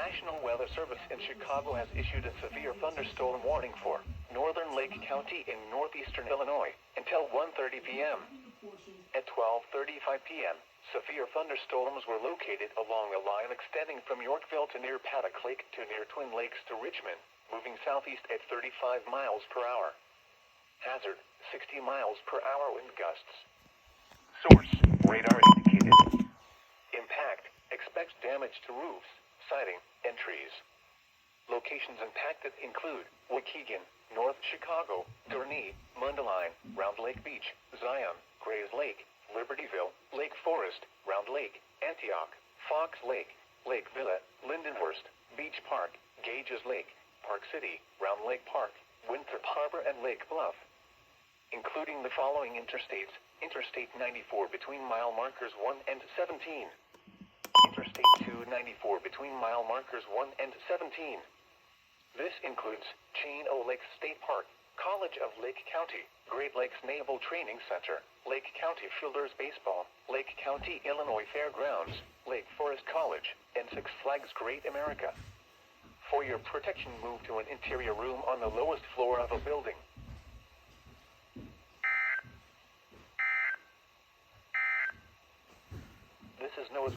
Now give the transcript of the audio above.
National Weather Service in Chicago has issued a severe thunderstorm warning for northern Lake County in northeastern Illinois until 1:30 p.m. At 12:35 p.m., severe thunderstorms were located along a line extending from Yorkville to near Paddock Lake to near Twin Lakes to Richmond, moving southeast at 35 miles per hour. Hazard, 60 miles per hour wind gusts. Source, radar indicated. Impact, expect damage to roofs, siding, and trees. Locations impacted include Waukegan, North Chicago, Gurnee, Mundelein, Round Lake Beach, Zion, Grays Lake, Libertyville, Lake Forest, Round Lake, Antioch, Fox Lake, Lake Villa, Lindenhurst, Beach Park, Gages Lake, Park City, Round Lake Park, Winthrop Harbor, and Lake Bluff. Including the following interstates: Interstate 94 between mile markers 1 and 17. Interstate 294 between mile markers 1 and 17. This includes Chain O Lakes State Park, College of Lake County, Great Lakes Naval Training Center, Lake County Fielders Baseball, Lake County Illinois Fairgrounds, Lake Forest College, and Six Flags Great America. For your protection, move to an interior room on the lowest floor of a building. This is Noah's